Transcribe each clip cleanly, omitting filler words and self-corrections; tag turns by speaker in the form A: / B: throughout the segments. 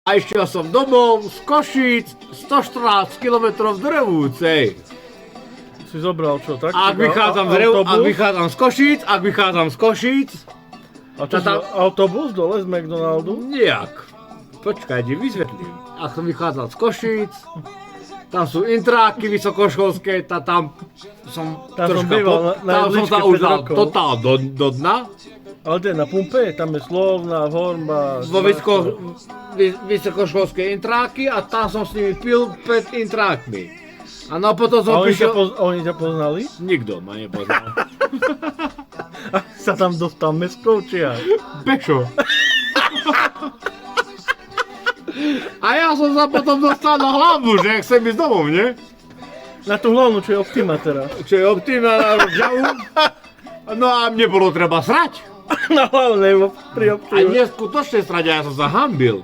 A: A išiel som domov z Košíc 114 km do Revúcej.
B: Si zobral čo, tak?
A: Ak vychádzam z Košíc,
B: A čo tam autobus dole z McDonaldu?
A: Nijak. Počkajte, vysvetlím. Ak som vychádzal z Košíc, tam sú intráky vysokoškolské, tam som
B: býval na
A: tam som sa
B: jedličke
A: už
B: 5
A: dal
B: rokov.
A: totál do dna.
B: Ale kde, na pumpe? Tam je Slovna, Horma...
A: Vo vysokoškolské intráky a tam som s nimi pil pred intrákmi. A no potom som prišiel...
B: Oni ťa poznali?
A: Nikto ma nepoznal.
B: A sa tam dostal meskou, či ja?
A: Pešo. A ja som sa potom dostal na hlavu, že chcem ísť domov, nie?
B: Na tú hlavnú, čo je Optima teraz.
A: Čo je Optima na Žavu. No a mne bolo treba srať.
B: Na hlavnej, pri
A: A
B: Optime.
A: neskutočne srať, a ja som sa hambil.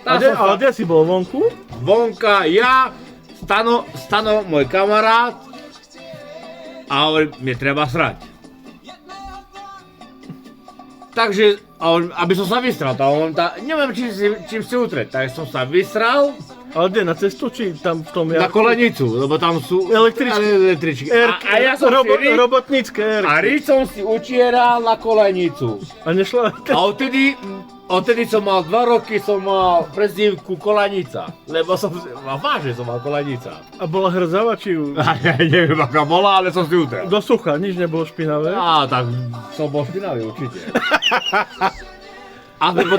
B: Ale kde si bol, vonku?
A: Vonka, ja, Stano, môj kamarát. A hovorí, mne treba srať. Takže, aby som sa vysral, neviem, čím si utreť, tak som sa vysral
B: Ale kde, na cestu, či tam v tom...
A: na kolenicu, lebo tam sú električky. A ja som
B: robotnícke
A: a riť som si utieral na kolenicu.
B: A nešla...
A: A odtedy som mal 2 roky, som mal prezývku Kolenica, lebo vážne som mal Kolenica.
B: A bola hrzava, či ju...
A: A ja neviem, aká bola, ale som si utrel.
B: Do sucha, nič nebolo špinavé.
A: Á, tak som bol špinavý určite. A potom...